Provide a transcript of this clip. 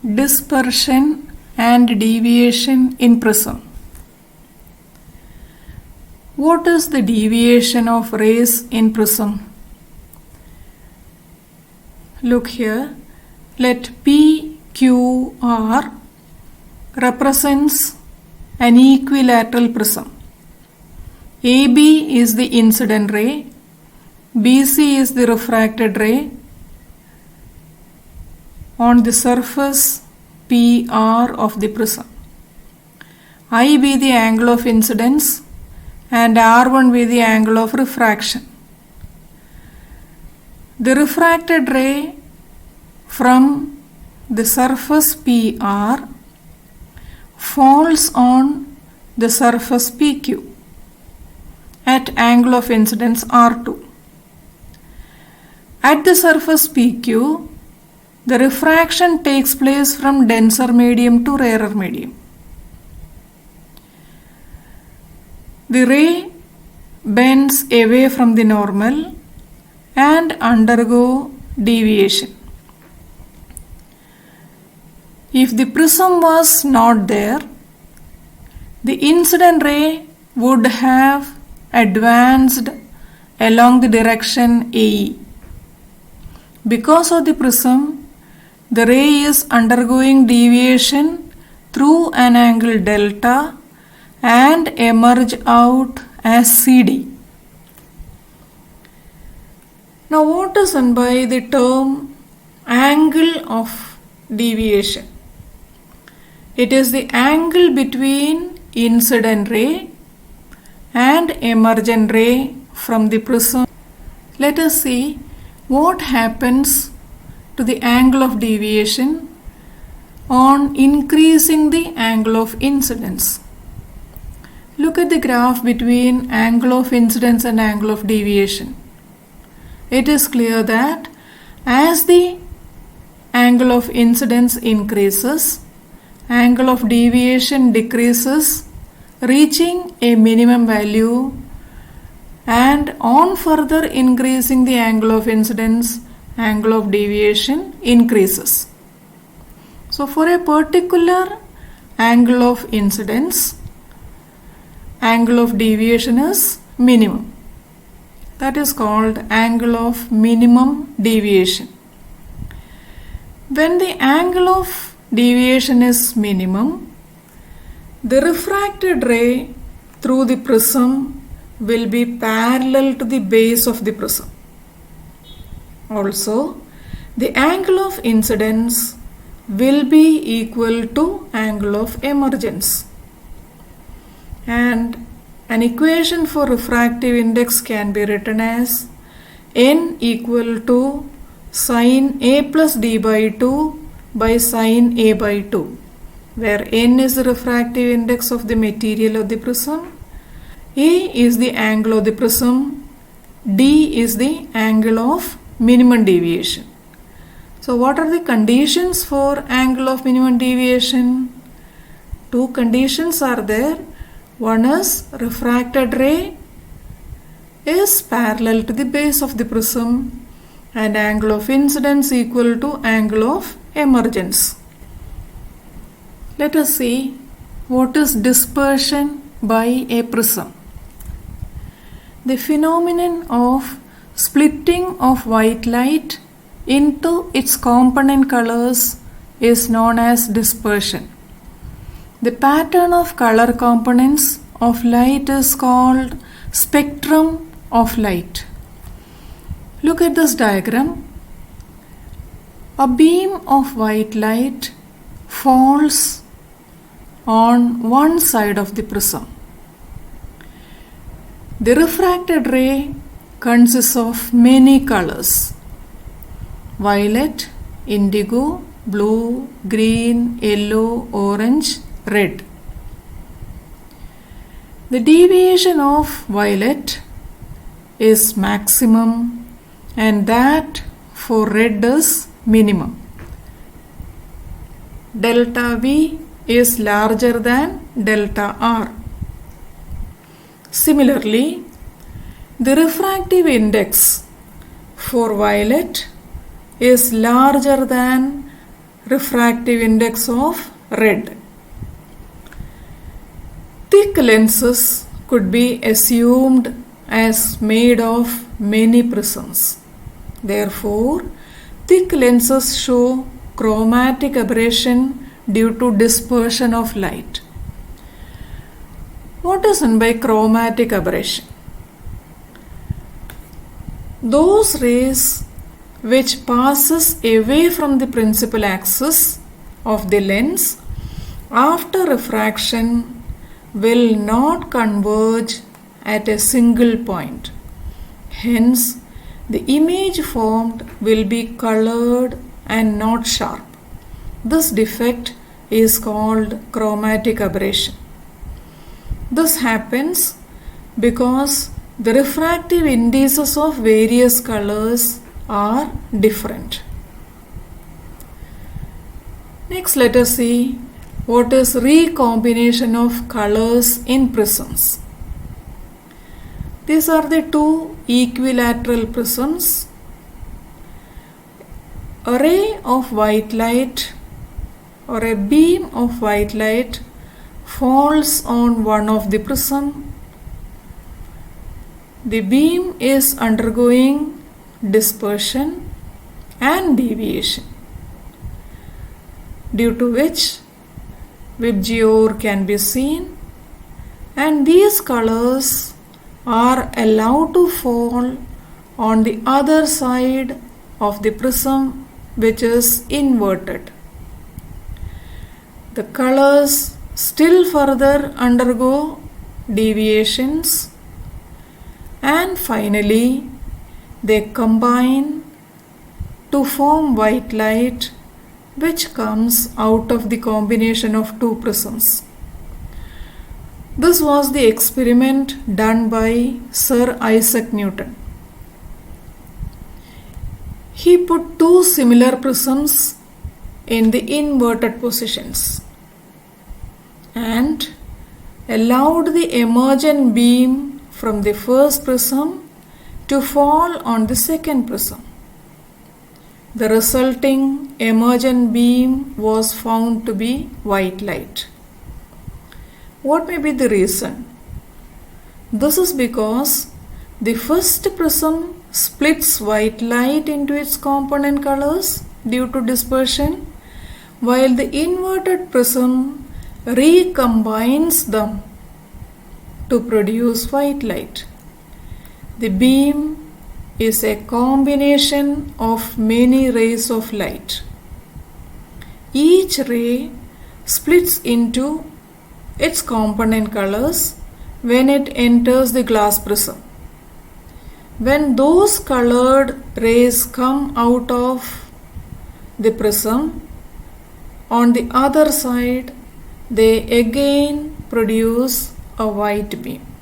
dispersion and deviation in prism. What is the deviation of rays in prism? Look here. Let PQR represents an equilateral prism. AB is the incident ray, BC is the refracted ray on the surface PR of the prism. I be the angle of incidence and R1 be the angle of refraction. The refracted ray from the surface PR falls on the surface PQ at angle of incidence R2. At the surface PQ, the refraction takes place from denser medium to rarer medium. The ray bends away from the normal and undergo deviation. If the prism was not there, the incident ray would have advanced along the direction AE. Because of the prism, the ray is undergoing deviation through an angle delta and emerge out as CD. Now what is meant by the term angle of deviation? It is the angle between incident ray and emergent ray from the prism. Let us see what happens to the angle of deviation on increasing the angle of incidence. Look at the graph between angle of incidence and angle of deviation. It is clear that as the angle of incidence increases, angle of deviation decreases, reaching a minimum value, and on further increasing the angle of incidence, angle of deviation increases. So for a particular angle of incidence, angle of deviation is minimum. That is called angle of minimum deviation. When the angle of deviation is minimum, the refracted ray through the prism will be parallel to the base of the prism. Also, the angle of incidence will be equal to angle of emergence. And an equation for refractive index can be written as n equal to sin A plus d by 2 by sin A by 2, where n is the refractive index of the material of the prism, A is the angle of the prism, d is the angle of minimum deviation. So what are the conditions for angle of minimum deviation? Two conditions are there. One is refracted ray is parallel to the base of the prism and angle of incidence equal to angle of emergence. Let us see what is dispersion by a prism. The phenomenon of splitting of white light into its component colors is known as dispersion. The pattern of color components of light is called spectrum of light. Look at this diagram. A beam of white light falls on one side of the prism. The refracted ray consists of many colors: violet, indigo, blue, green, yellow, orange, red. The deviation of violet is maximum and that for red is minimum. Delta V is larger than delta R. Similarly, the refractive index for violet is larger than refractive index of red. Thick lenses could be assumed as made of many prisms. Therefore, thick lenses show chromatic aberration due to dispersion of light. What is meant by chromatic aberration? Those rays which passes away from the principal axis of the lens after refraction will not converge at a single point. Hence, the image formed will be colored and not sharp. This defect is called chromatic aberration. This happens because the refractive indices of various colors are different. Next, let us see what is recombination of colors in prisms. These are the two equilateral prisms. A ray of white light or a beam of white light falls on one of the prism. The beam is undergoing dispersion and deviation, due to which VIBGYOR can be seen, and these colors are allowed to fall on the other side of the prism, which is inverted. The colors still further undergo deviations, and finally they combine to form white light, which comes out of the combination of two prisms. This was the experiment done by Sir Isaac Newton. He put two similar prisms in the inverted positions and allowed the emergent beam from the first prism to fall on the second prism. The resulting emergent beam was found to be white light. What may be the reason? This is because the first prism splits white light into its component colors due to dispersion, while the inverted prism recombines them to produce white light. The beam is a combination of many rays of light. Each ray splits into its component colors when it enters the glass prism. When those colored rays come out of the prism, on the other side they again produce a white beam.